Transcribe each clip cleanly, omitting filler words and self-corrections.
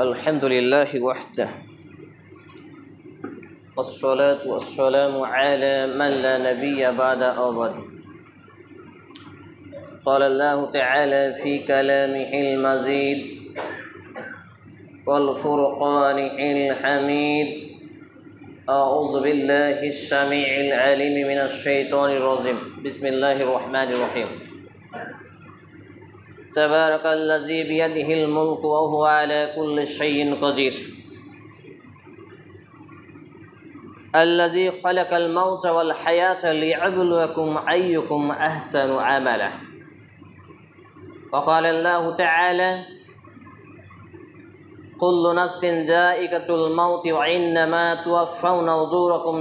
الحمد لله وحده والصلاة والسلام على من لا نبي بعد أبد. قال الله تعالى في كلامه المزيد والفرقان الحميد. أعوذ بالله السميع العليم من الشيطان الرجيم. بسم الله الرحمن الرحيم. تبارك الذي بيده الملك وهو على كل شيء قدير. الذي خلق الموت والحياة ليبلوكم أيكم أحسن عملا. وقال الله تعالى كل نفس ذائقة الموت وإنما توفون أجوركم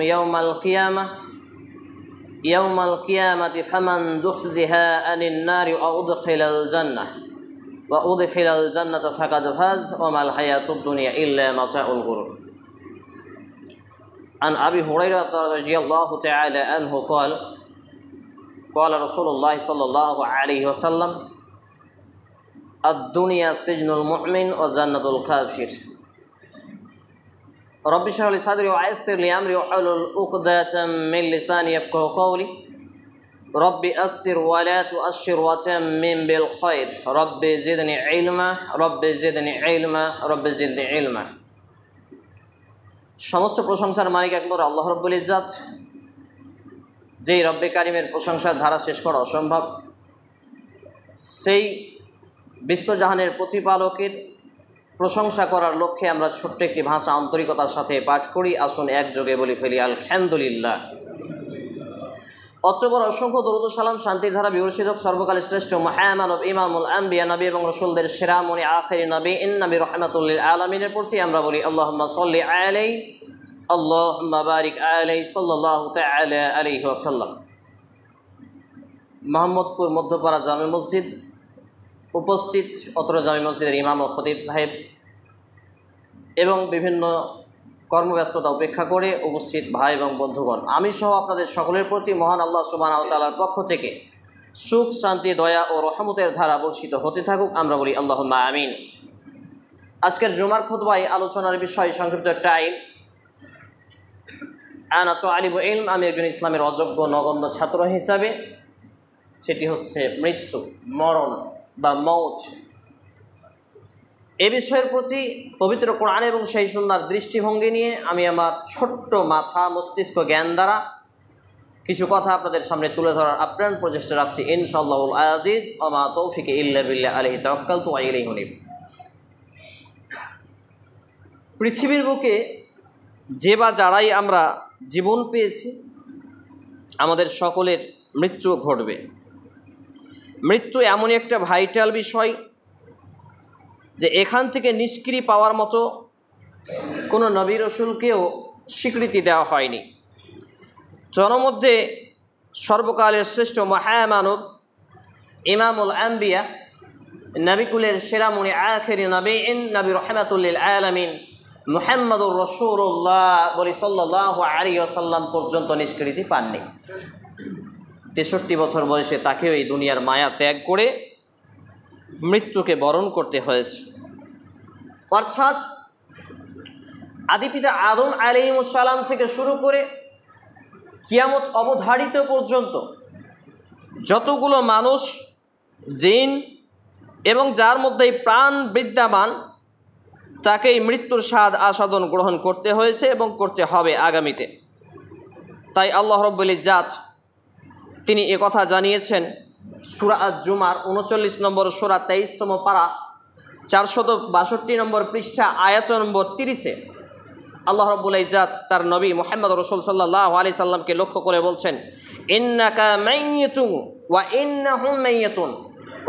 يوم القيامة فمن زحزح عن النار وأدخل الجنة فقد فاز وما الحياة الدنيا إلا متاع الغرور. عن أبي هريرة رضي الله تعالى عنه قال رسول الله صلى الله عليه وسلم الدنيا سجن المؤمن وجنة الكافر. رب اشرح لي صدري ويسر لي أمري واحلل عقدة من لساني يفقهوا قولي. رب أسر ولا تؤشر وتمم بالخير. رب زدني علما رب زدني علما رب زدني علما. সমস্ত প্রশংসার মালিক একমাত্র আল্লাহ রব্বুল ইজ্জত, যেই রব্বে কারিমের প্রশংসার ধারা শেষ করা অসম্ভব, সেই বিশ্বজাহানের প্রতিপালকের প্রশংসা করার লক্ষ্যে আমরা ছোট্ট একটি ভাষা আন্তরিকতার সাথে পাঠ করি। আসুন একযোগে বলি ফেলি আলহামদুলিল্লাহ। অতঃপর অসংখ্য দরুদ ও সালাম শান্তির ধারা বিবর্ষিত সর্বকালের শ্রেষ্ঠ মহামানব ইমামুল আম্বিয়া নবী এবং রাসূলদের সেরা মুনি আখিরি নবী নবী রাহমাতুল লিল আলামিনের প্রতি আমরা বলি আল্লাহুম্মা সাল্লি আলাইহি আল্লাহুম্মা বারিক আলাইহি সাল্লাল্লাহু তাআলা আলাইহি ওয়াসাল্লাম। মোহাম্মদপুর মধ্যপাড়া জামে মসজিদ উপস্থিত অত্র জামে মসজিদের ইমাম ও খতিব সাহেব এবং বিভিন্ন কর্মব্যস্ততা উপেক্ষা করে উপস্থিত ভাই এবং বন্ধুগণ, আমি সহ আপনাদের সকলের প্রতি মহান আল্লাহ সুবহানাহু ওয়া তাআলার পক্ষ থেকে সুখ শান্তি দয়া ও রহমতের ধারা বর্ষিত হতে থাকুক, আমরা বলি আল্লাহুম্মা আমিন। আজকের জুমার খুতবায় আলোচনার বিষয় সংক্ষিপ্ত টাইম আনা তালিবুল ইলম, আমি একজন ইসলামের অযোগ্য নগণ্য ছাত্র হিসাবে, সেটি হচ্ছে মৃত্যু, মরণ বা মৌত। এ বিষয়ের প্রতি পবিত্র কোরআন এবং সেই সুন্দর দৃষ্টিভঙ্গি নিয়ে আমি আমার ছোট্ট মাথা মস্তিষ্ক জ্ঞান দ্বারা কিছু কথা আপনাদের সামনে তুলে ধরার আপ্রাণ প্রচেষ্টা রাখছি ইনশাআল্লাহুল আজিজ। ওমা তৌফিক ইল্লা বিল্লাহ আলাইহি তাওয়াক্কালতু ওয়া ইলাইহি উনীব। পৃথিবীর বুকে যে বা যারাই আমরা জীবন পেয়েছি, আমাদের সকলের মৃত্যু ঘটবে। মৃত্যু এমনই একটা ভাইটাল বিষয় যে এখান থেকে নিষ্কৃতি পাওয়ার মতো কোনো নবী রাসূলকেও স্বীকৃতি দেওয়া হয়নি। জনমধ্যে সর্বকালের শ্রেষ্ঠ মহামানব ইমামুল আম্বিয়া নবিকুলের সেরা মুনি আখিরি নবী নবী রাহমাতুল লিল আলামিন মুহাম্মদুর রাসূলুল্লাহ বলি সাল্লাল্লাহু আলাইহি ওয়াসাল্লাম পর্যন্ত নিষ্কৃতি পাননি। 63 বছর বয়সে তাকেও এই দুনিয়ার মায়া ত্যাগ করে মৃত্যুকে বরণ করতে হয়েছে। অর্থাৎ আদিপিতা আদম আলাইহিস সালাম থেকে শুরু করে কিয়ামত অবধারিত পর্যন্ত যতগুলো মানুষ, জিন এবং যার মধ্যেই প্রাণ বিদ্যমান, তাকেই মৃত্যুর স্বাদ আস্বাদন গ্রহণ করতে হয়েছে এবং করতে হবে আগামীতে। তাই আল্লাহ রাব্বুল ইজ্জত তিনি একথা জানিয়েছেন সূরা আজ-জুমার 39 নম্বর সূরা 23তম পারা 462 নম্বর পৃষ্ঠা আয়াত নম্বর 30-এ আল্লাহ রাব্বুল ইজ্জত তার নবী মুহাম্মদ রাসূল সাল্লাল্লাহু আলাইহি সাল্লামকে লক্ষ্য করে বলছেন ইন্নাকা মাইয়িতুন ওয়া ইন্নাহুম মাইয়িতুন।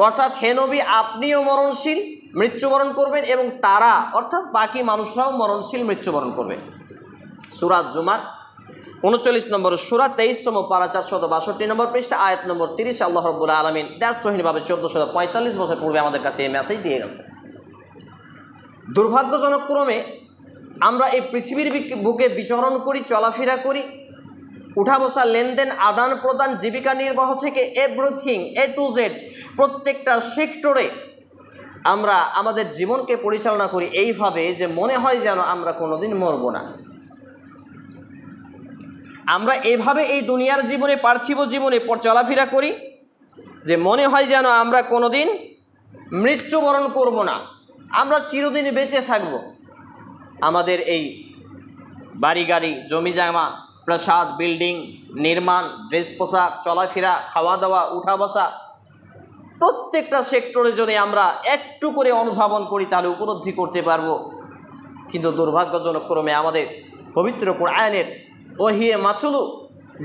অর্থাৎ হে নবী, আপনিও মরণশীল, মৃত্যুবরণ করবেন এবং তারা অর্থাৎ বাকি মানুষরাও মরণশীল, মৃত্যুবরণ করবে। সূরা আজ-জুমার 39 নম্বর সূরা 23তম পারা 462 নম্বর পৃষ্ঠা আয়াত নম্বর 30 আল্লাহ রাব্বুল আলামিন দ্ব্যর্থহীনভাবে 1445 বছর পূর্বে আমাদের কাছে এই মেসেজ দিয়ে গেছে। দুর্ভাগ্যজনক ক্রমে আমরা এই পৃথিবীর বুকে বিচরণ করি, চলাফেরা করি, উঠা বসা, লেনদেন, আদান প্রদান, জীবিকা নির্বাহ থেকে এভরিথিং A to Z প্রত্যেকটা সেক্টরে আমরা আমাদের জীবনকে পরিচালনা করি এইভাবে যে মনে হয় যেন আমরা কোনোদিন মরব না। আমরা এভাবে এই দুনিয়ার জীবনে, পার্থিব জীবনে চলাফেরা করি যে মনে হয় যেন আমরা কোনোদিন মৃত্যুবরণ করব না, আমরা চিরদিন বেঁচে থাকব। আমাদের এই বাড়ি গাড়ি, জমি জামা, প্রাসাদ, বিল্ডিং, নির্মাণ, ড্রেস পোশাক, চলাফেরা, খাওয়া দাওয়া, উঠা বসা, প্রত্যেকটা সেক্টরে যদি আমরা একটু করে অনুধাবন করি তাহলে উপলব্ধি করতে পারবো। কিন্তু দুর্ভাগ্যজনক ক্রমে আমাদের পবিত্র কোরআনের ওহিয়ে মাতুলু,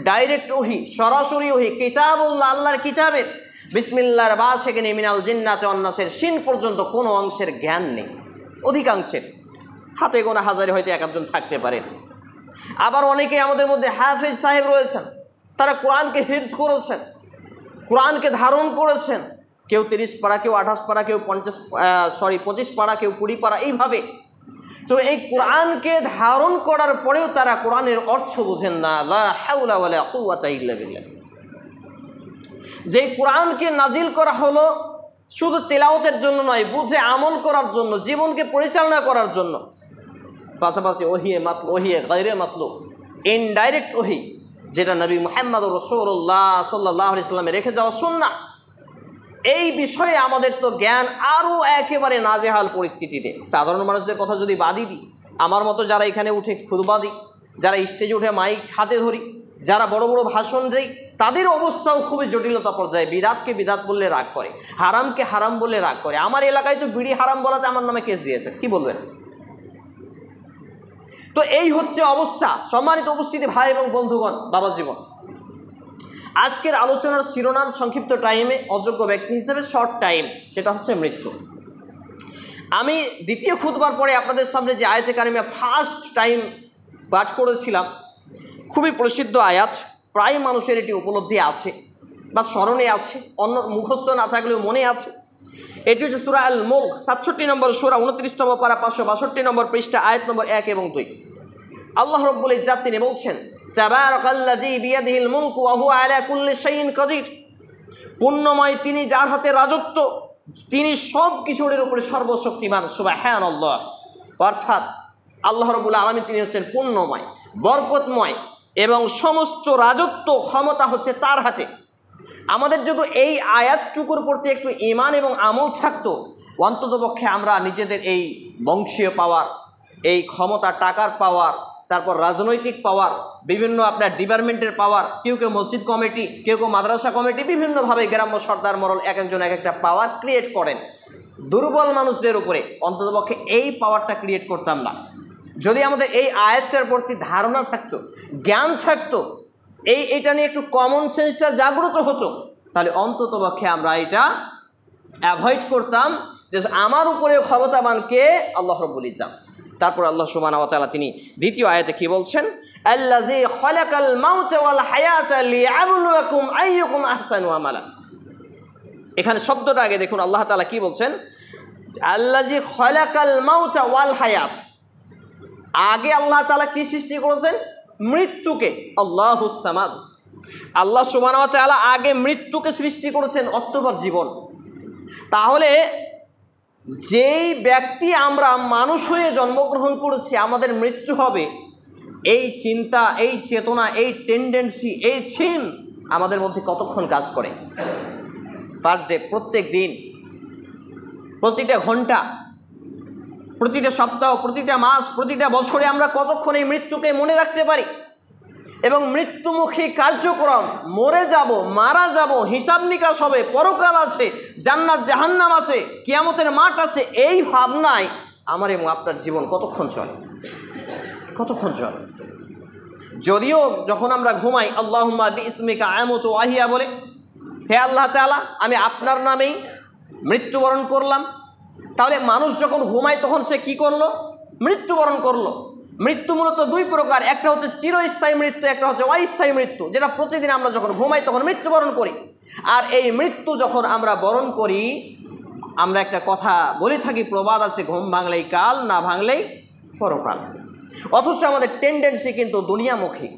ডাইরেক্ট ওহি, সরাসরি ওহি, কিতাবুল্লাহ, আল্লাহর কিতাবের বিসমিল্লাহর বা সেখানে মিনাল জিন্নাতে অন্নাসের সিন পর্যন্ত কোনো অংশের জ্ঞান নেই। অধিকাংশের হাতে গোনা হাজারে হয়তো এক একজন থাকতে পারেন। আবার অনেকে আমাদের মধ্যে হাফেজ সাহেব রয়েছেন, তারা কোরআনকে হিফজ করেছেন, কোরআনকে ধারণ করেছেন। কেউ 30 পারা, কেউ 28 পারা, কেউ 25 পারা, কেউ 20 পারা, এইভাবে। তো এই কোরআনকে ধারণ করার পরেও তারা কোরআনের অর্থ বুঝেন না। লা হাওলা ওয়ালা কুওয়াতা ইল্লা বিল্লাহ। যে কোরআনকে নাজিল করা হলো শুধু তেলাওয়াতের জন্য নয়, বুঝে আমল করার জন্য, জীবনকে পরিচালনা করার জন্য। পাশাপাশি ওহিয়ে মাতলু, ওহিয়ে গায়রে মাতলু, ইনডাইরেক্ট ওহি, যেটা নবী মুহাম্মদ রাসূলুল্লাহ সাল্লাল্লাহু আলাইহি ওয়াসাল্লামে রেখে যাওয়া সুন্নাহ। এই বিষয়ে আমাদের তো জ্ঞান আরও একেবারে নাজেহাল পরিস্থিতিতে। সাধারণ মানুষদের কথা যদি বাদই দিই, আমার মতো যারা এখানে উঠে খুতবা দিই, যারা স্টেজে উঠে মাইক হাতে ধরি, যারা বড় বড় ভাষণ দেয়, তাদের অবস্থাও খুবই জটিলতা পর্যায়ে। বিদাতকে বিদাত বললে রাগ করে, হারামকে হারাম বললে রাগ করে। আমার এলাকায় তো বিড়ি হারাম বলাতে আমার নামে কেস দিয়েছে, কি বলবেন? তো এই হচ্ছে অবস্থা। সম্মানিত উপস্থিতি ভাই এবং বন্ধুগণ, বাবা জীবন, আজকের আলোচনার শিরোনাম সংক্ষিপ্ত টাইমে অযোগ্য ব্যক্তি হিসেবে, শর্ট টাইম, সেটা হচ্ছে মৃত্যু। আমি দ্বিতীয় খুতবার পরে আপনাদের সামনে যে আয়াতে কারিমা ফার্স্ট টাইম পাঠ করেছিলাম, খুবই প্রসিদ্ধ আয়াত, প্রায় মানুষের এটি উপলব্ধি আছে বা স্মরণে আছে, অন্য মুখস্থ না থাকলেও মনে আছে। এটি হচ্ছে সূরা আল মুলক, 67 নম্বর সূরা, 29তম পারা, 562 নম্বর পৃষ্ঠা, আয়াত নম্বর 1 এবং 2। আল্লাহ রাব্বুল ইজ্জাত তিনি বলছেন, তাবারাকাল্লাযী বিয়াদিহিল মুলকু ওয়া হুয়া আলা কুল্লি শাইইন কাদির। পুণ্যময় তিনি, যার হাতে রাজত্ব, তিনি সব কিছুর উপরে সর্বশক্তিমান। সুবহানাল্লাহ। অর্থাৎ আল্লাহ রাব্বুল আলামিন তিনি হচ্ছেন পুণ্যময়, বরকতময়, এবং সমস্ত রাজত্ব ক্ষমতা হচ্ছে তার হাতে। আমাদের যদি এই আয়াতটুকুর প্রতি একটু ঈমান এবং আমল থাকতো, অন্ততপক্ষে আমরা নিজেদের এই বংশীয় পাওয়ার, এই ক্ষমতা, টাকার পাওয়ার, তারপর রাজনৈতিক পাওয়ার, বিভিন্ন আপনার ডিপার্টমেন্টের পাওয়ার, কেউ কেউ মসজিদ কমিটি, কেউ কেউ মাদ্রাসা কমিটি, বিভিন্নভাবে গ্রাম্য সর্দার মরল এক একজন এক একটা পাওয়ার ক্রিয়েট করেন দুর্বল মানুষদের উপরে। অন্ততপক্ষে এই পাওয়ারটা ক্রিয়েট করতাম না। যদি আমাদের এই আয়াতটার প্রতি ধারণা থাকতো, জ্ঞান থাকতো, এইটা নিয়ে একটু কমন সেন্সটা জাগ্রত হতো, তাহলে অন্ততপক্ষে আমরা এটা অ্যাভয়েড করতাম যে আমার উপরে ক্ষমতাবান কে? আল্লাহ রাব্বুল ইজ্জাত। তারপর আল্লাহ সুবহানাহু ওয়া তাআলা তিনি দ্বিতীয় আয়াতে কি বলছেন? আল্লাযী খালাকাল মাউতা ওয়াল হায়াতা লিয়াবলুয়াকুম আইয়ুকুম আহসানু আমালা। এখানে শব্দটা আগে দেখুন, আল্লাহ তাআলা কি বলছেন? আল্লাযী খালাকাল মাউতা ওয়াল হায়াত। আগে আল্লাহ তাআলা কি সৃষ্টি করেছেন? মৃত্যুকে। আল্লাহুস সামাদ। আল্লাহ সুবহানাহু ওয়া তাআলা আগে মৃত্যুকে সৃষ্টি করেছেন, অতঃপর জীবন। তাহলে যেই ব্যক্তি আমরা মানুষ হয়ে জন্মগ্রহণ করেছি, আমাদের মৃত্যু হবে, এই চিন্তা, এই চেতনা, এই টেন্ডেন্সি, এই থিম আমাদের মধ্যে কতক্ষণ কাজ করে? পার ডে, প্রত্যেক দিন, প্রতিটা ঘন্টা, প্রতিটা সপ্তাহ, প্রতিটা মাস, প্রতিটা বছরে আমরা কতক্ষণ এই মৃত্যুকে মনে রাখতে পারি? এবং মৃত্যুমুখী কার্যক্রম, মরে যাব, মারা যাব, হিসাব নিকাশ হবে, পরকাল আছে, জান্নাত জাহান্নাম আছে, কিয়ামতের মাঠ আছে, এই ভাবনায় আমার এবং আপনার জীবন কতক্ষণ চলে? কতক্ষণ চলে? যদিও যখন আমরা ঘুমাই আল্লাহুম্মা বিইসমিকা আমুতু ওয়া আহিয়া বলে, হে আল্লাহ তাআলা আমি আপনার নামেই মৃত্যুবরণ করলাম, তাহলে মানুষ যখন ঘুমায় তখন সে কি করলো? মৃত্যুবরণ করলো। মৃত্যু মূলত দুই প্রকার, একটা হচ্ছে চিরস্থায়ী মৃত্যু, একটা হচ্ছে অস্থায়ী মৃত্যু, যেটা প্রতিদিন আমরা যখন ঘুমাই তখন মৃত্যুবরণ করি। আর এই মৃত্যু যখন আমরা বরণ করি, আমরা একটা কথা বলে থাকি, প্রবাদ আছে, ঘুম ভাঙলেই কাল, না ভাঙলেই পরকাল। অথচ আমাদের টেন্ডেন্সি কিন্তু দুনিয়ামুখী।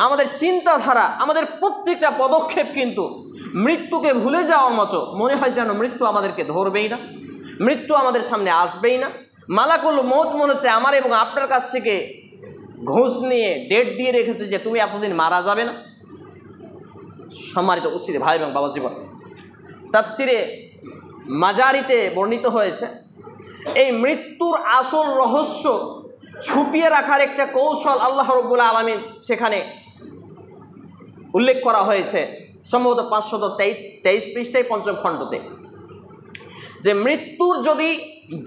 আমাদের চিন্তাধারা, আমাদের প্রত্যেকটা পদক্ষেপ কিন্তু মৃত্যুকে ভুলে যাওয়ার মতো। মনে হয় যেন মৃত্যু আমাদেরকে ধরবেই না, মৃত্যু আমাদের সামনে আসবেই না। মালাকুল মউত মনে হচ্ছে আমার এবং আপনার কাছ থেকে ঘুষ নিয়ে ডেট দিয়ে রেখেছে যে তুমি এতদিন মারা যাবে না। সম্মানিত উপস্থিতি ভাই এবং বাবা জীবন, তাফসিরে মাজারিতে বর্ণিত হয়েছে এই মৃত্যুর আসল রহস্য ছুপিয়ে রাখার একটা কৌশল আল্লাহ রাব্বুল আলামিন সেখানে উল্লেখ করা হয়েছে, সম্ভবত 523 পৃষ্ঠায় 5ম খণ্ডতে, যে মৃত্যুর যদি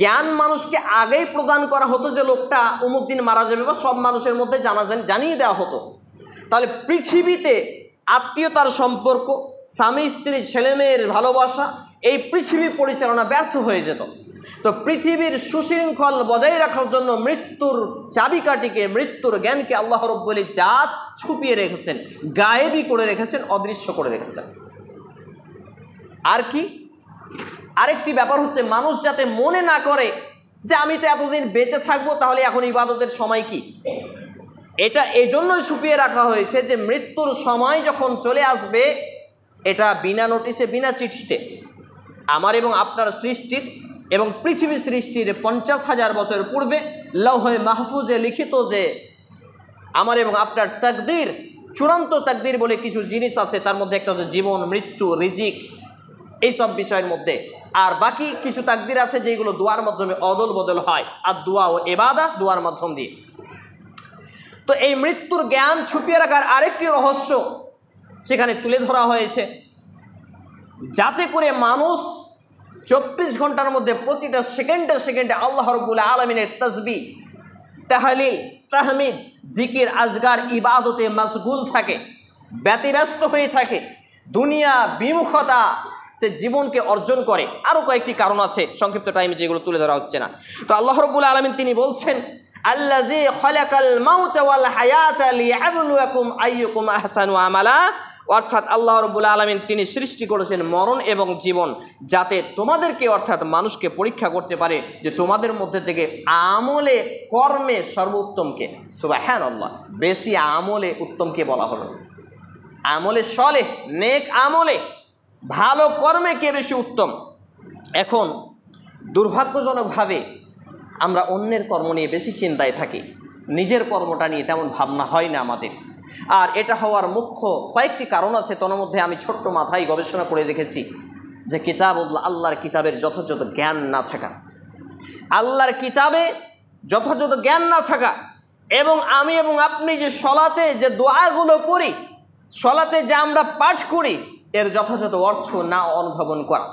জ্ঞান মানুষকে আগেই প্রদান করা হতো যে লোকটা অমুক দিন মারা যাবে বা সব মানুষের মধ্যে জানিয়ে দেওয়া হতো, তাহলে পৃথিবীতে আত্মীয়তার সম্পর্ক, স্বামী স্ত্রী ছেলেমেয়ের ভালোবাসা, এই পৃথিবী পরিচালনা ব্যর্থ হয়ে যেত। তো পৃথিবীর সুশৃঙ্খল বজায় রাখার জন্য মৃত্যুর চাবিকাঠিকে, মৃত্যুর জ্ঞানকে আল্লাহ রাব্বুল জাত ছুপিয়ে রেখেছেন, গায়েবী করে রেখেছেন, অদৃশ্য করে রেখেছেন। আর কি আরেকটি ব্যাপার হচ্ছে মানুষ যাতে মনে না করে যে আমি তো এতদিন বেঁচে থাকবো, তাহলে এখন ইবাদতের সময় কি। এটা এই জন্যই ছুপিয়ে রাখা হয়েছে যে মৃত্যুর সময় যখন চলে আসবে, এটা বিনা নোটিশে, বিনা চিঠিতে আমার এবং আপনার সৃষ্টির এবং পৃথিবী সৃষ্টির 50,000 বছর পূর্বে লৌহে মাহফুজে লিখিত যে আমার এবং আপনার তাকদীর, চূড়ান্ত তাকদীর বলে কিছু জিনিস আছে, তার মধ্যে একটা হচ্ছে জীবন, মৃত্যু, রিজিক, এইসব বিষয়ের মধ্যে। আর বাকি কিছু তাকদীর আছে যেগুলো দোয়ার মাধ্যমে অদল বদল হয়, আর দোয়া ও ইবাদত দোয়ার মাধ্যম দিয়ে। তো এই মৃত্যুর জ্ঞান ছুপিয়ে রাখার আরেকটি রহস্য সেখানে তুলে ধরা হয়েছে, যাতে করে মানুষ 24 ঘন্টার মধ্যে প্রতিটা সেকেন্ডে সেকেন্ডে আল্লাহ রাব্বুল আলামিনের তাসবিহ, তাহলিল, তাহমিদ, জিকির, আজগার, ইবাদতে মশগুল থাকে, ব্যতিব্যস্ত হয়ে থাকে, দুনিয়া বিমুখতা সে জীবনকে অর্জন করে। আরও কয়েকটি কারণ আছে, সংক্ষিপ্ত টাইমে যেগুলো তুলে ধরা হচ্ছে না। তো আল্লাহ রাব্বুল আলামিন তিনি বলছেন, আল্লাযী খালাকাল মাউতা ওয়াল হায়াতা লিয়াবলুয়াকুম আইয়ুকুম আহসানু আমালা, অর্থাৎ আল্লাহ রাব্বুল আলামিন তিনি সৃষ্টি করেছেন মরণ এবং জীবন, যাতে তোমাদেরকে অর্থাৎ মানুষকে পরীক্ষা করতে পারে যে তোমাদের মধ্যে থেকে আমলে কর্মে সর্বোত্তমকে। সুবহানাল্লাহ, বেশি আমলে উত্তমকে বলা হলো, আমলে সলেহ, নেক আমলে, ভালো কর্মে কে বেশি উত্তম। এখন দুর্ভাগ্যজনকভাবে আমরা অন্যের কর্ম নিয়ে বেশি চিন্তায় থাকি, নিজের কর্মটা নিয়ে তেমন ভাবনা হয় না আমাদের। আর এটা হওয়ার মুখ্য কয়েকটি কারণ আছে। তোর মধ্যে আমি ছোট্ট মাথায় গবেষণা করে দেখেছি যে কিতাবুল্লাহ, আল্লাহর কিতাবের যথাযথ জ্ঞান না থাকা, আল্লাহর কিতাবে যথাযথ জ্ঞান না থাকা, এবং আমি এবং আপনি যে সলাতে যে দোয়াগুলো পড়ি, সলাতে যে আমরা পাঠ করি, এর যথাযথ অর্থ না অনুধাবন করা,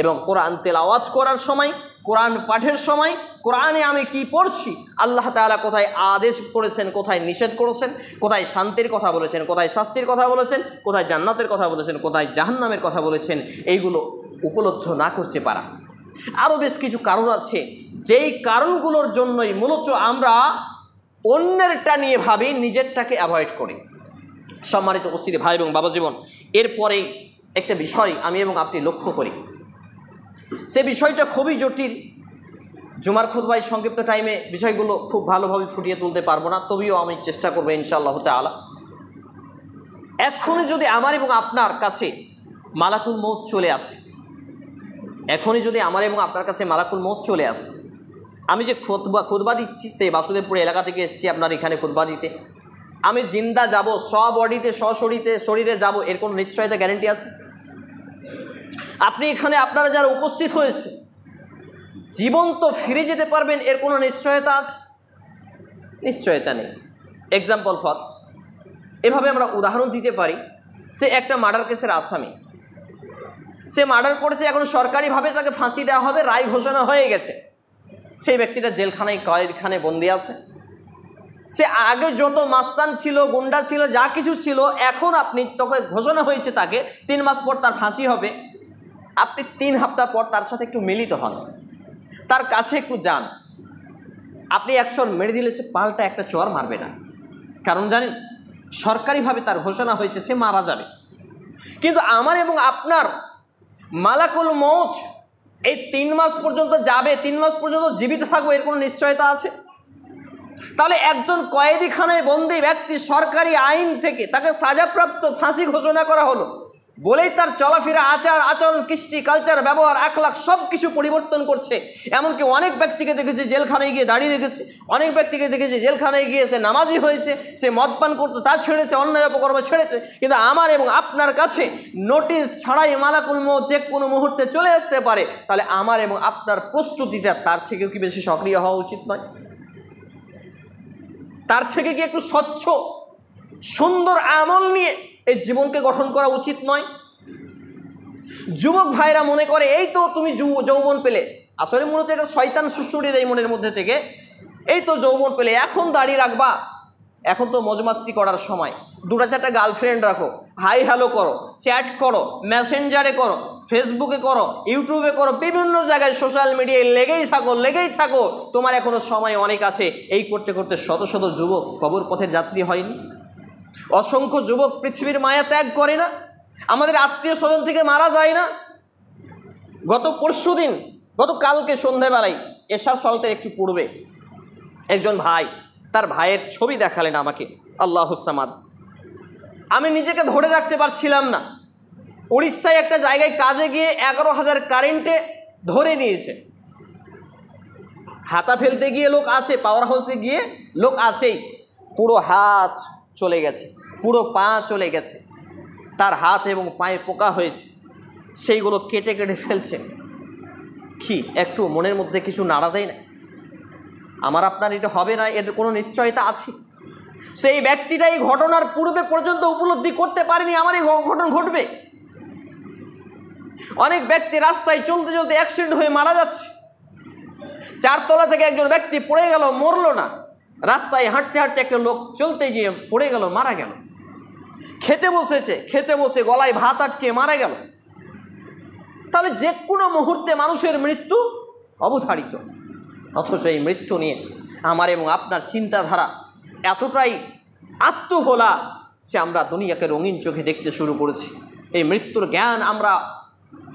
এবং কোরআন তেলাওয়াত করার সময়, কোরআন পাঠের সময় কোরআনে আমি কি পড়ছি, আল্লাহ তাআলা কোথায় আদেশ করেছেন, কোথায় নিষেধ করেছেন, কোথায় শান্তির কথা বলেছেন, কোথায় শাস্তির কথা বলেছেন, কোথায় জান্নাতের কথা বলেছেন, কোথায় জাহান্নামের কথা বলেছেন, এইগুলো উপলব্ধ না করতে পারা। আরও বেশ কিছু কারণ আছে, যেই কারণগুলোর জন্যই মূলত আমরা অন্যেরটা নিয়ে ভাবি, নিজেরটাকে অ্যাভয়েড করি। সম্মানিত উপস্থিতি ভাই এবং বাবা জীবন, এরপরে একটা বিষয় আমি এবং আপনি লক্ষ্য করি, সে বিষয়টা খুবই জটিল। জুমার খুতবায় সংক্ষিপ্ত টাইমে বিষয়গুলো খুব ভালোভাবে ফুটিয়ে তুলতে পারবো না, তবেও আমি চেষ্টা করবো ইনশাআল্লাহ তাআলা। এখনই যদি আমার এবং আপনার কাছে মালাকুল মউত চলে আসে, এখনই যদি আমার এবং আপনার কাছে মালাকুল মউত চলে আসে, আমি যে খুতবা দিচ্ছি সেই বাসুদেবপুর এলাকা থেকে এসেছি আপনার এখানে খুতবা দিতে, আমি জিন্দা যাব, স্ববডিতে শরীরে যাব, এর কোনো নিশ্চয়তা গ্যারেন্টি আছে? আপনি এখানে আপনারা যারা উপস্থিত হয়েছে জীবন্ত ফিরে যেতে পারবেন, এর কোনো নিশ্চয়তা আছে? নিশ্চয়তা নেই। এক্সাম্পল ফর, এভাবে আমরা উদাহরণ দিতে পারি যে একটা মার্ডার কেসের আসামি, সে মার্ডার করেছে, এখন সরকারিভাবে তাকে ফাঁসি দেওয়া হবে, রায় ঘোষণা হয়ে গেছে, সেই ব্যক্তিটা জেলখানায় কয়েদখানে বন্দি আছে। সে আগে যত মাস্তান ছিল, গুন্ডা ছিল, যা কিছু ছিল, এখন আপনি তোকে ঘোষণা হয়েছে তাকে 3 মাস পর তার ফাঁসি হবে, আপনি 3 সপ্তাহ পর তার সাথে একটু মিলিত হন, তার কাছে একটু যান, আপনি 1 চর মেরে দিলে সে পাল্টা একটা চর মারবে না, কারণ জানেন সরকারিভাবে তার ঘোষণা হয়েছে সে মারা যাবে। কিন্তু আমার এবং আপনার মালাকুল মউত এই 3 মাস পর্যন্ত যাবে, 3 মাস পর্যন্ত জীবিত থাকবো, এর কোনো নিশ্চয়তা আছে? তাহলে একজন কয়েদিখানায় বন্দী ব্যক্তি, সরকারি আইন থেকে তাকে সাজাপ্রাপ্ত, ফাঁসি ঘোষণা করা হলো, বলেই তার চলাফেরা, আচার আচরণ, কৃষ্টি, কালচার, ব্যবহার, আখলাক সব কিছু পরিবর্তন করছে। এমনকি অনেক ব্যক্তিকে দেখেছে জেলখানায় গিয়ে দাঁড়িয়ে রেখেছে, অনেক ব্যক্তিকে দেখেছে জেলখানায় গিয়ে সে নামাজি হয়েছে, সে মদ পান করতো তা ছেড়েছে, অন্যায় অপকর্ম ছেড়েছে। কিন্তু আমার এবং আপনার কাছে নোটিশ ছাড়াই মালাকুল মউত যে কোনো মুহূর্তে চলে আসতে পারে, তাহলে আমার এবং আপনার প্রস্তুতিটা তার থেকেও কি বেশি সক্রিয় হওয়া উচিত নয়? তার থেকে কি একটু স্বচ্ছ সুন্দর আমল নিয়ে এই জীবনকে গঠন করা উচিত নয়? যুবক ভাইরা মনে করে এই তো তুমি যৌবন পেলে, আসলে মূলত এটা শয়তান সুসুরির এই মনের মধ্যে থেকে, এই তো যৌবন পেলে, এখন দাঁড়িয়ে রাখবা, এখন তো মজমাস্তি করার সময়, দুটা চারটা গার্লফ্রেন্ড রাখো, হাই হ্যালো করো, চ্যাট করো, মেসেঞ্জারে করো, ফেসবুকে করো, ইউটিউবে করো, বিভিন্ন জায়গায় সোশ্যাল মিডিয়ায় লেগেই থাকো, তোমার এখনো সময় অনেক আছে। এই করতে করতে শত শত যুবক কবর পথের যাত্রী হয়নি? অসংখ্য যুবক পৃথিবীর মায়া ত্যাগ করে না? আমাদের আত্মীয় স্বজন থেকে মারা যায় না? গতকালকে সন্ধ্যাবেলায় এশার সলাতের একটু পূর্বে একজন ভাই তার ভাইয়ের ছবি দেখালেন আমাকে, আল্লাহুস সামাদ। আমি নিজেকে ধরে রাখতে পারছিলাম না। উড়িষ্যায় একটা জায়গায় কাজে গিয়ে 11,000 কারেন্টে ধরে নিয়েছে। হাতা ফেলতে গিয়ে লোক আছে, পাওয়ার হাউসে গিয়ে লোক আছেই, পুরো হাত চলে গেছে, পুরো পা চলে গেছে, তার হাত এবং পায়ে পোকা হয়েছে, সেইগুলো কেটে কেটে ফেলছে। কি একটু মনের মধ্যে কিছু নাড়া দেয় না? আমার আপনার এটা হবে না, এর কোনো নিশ্চয়তা আছে? সেই ব্যক্তিটা এই ঘটনার পূর্বে পর্যন্ত উপলব্ধি করতে পারেনি আমার এই ঘটনা ঘটবে। অনেক ব্যক্তি রাস্তায় চলতে চলতে অ্যাক্সিডেন্ট হয়ে মারা যাচ্ছে। 4 তলা থেকে একজন ব্যক্তি পড়ে গেল, মরলো না। রাস্তায় হাঁটতে হাঁটতে একটা লোক চলতে গিয়ে পড়ে গেল, মারা গেল। খেতে বসে গলায় ভাত আটকে মারা গেল। তাহলে যে কোনো মুহূর্তে মানুষের মৃত্যু অবধারিত। অথচ এই মৃত্যু নিয়ে আমার এবং আপনার চিন্তাধারা এতটাই আত্মভোলা যে আমরা দুনিয়াকে রঙিন চোখে দেখতে শুরু করেছি। এই মৃত্যুর জ্ঞান আমরা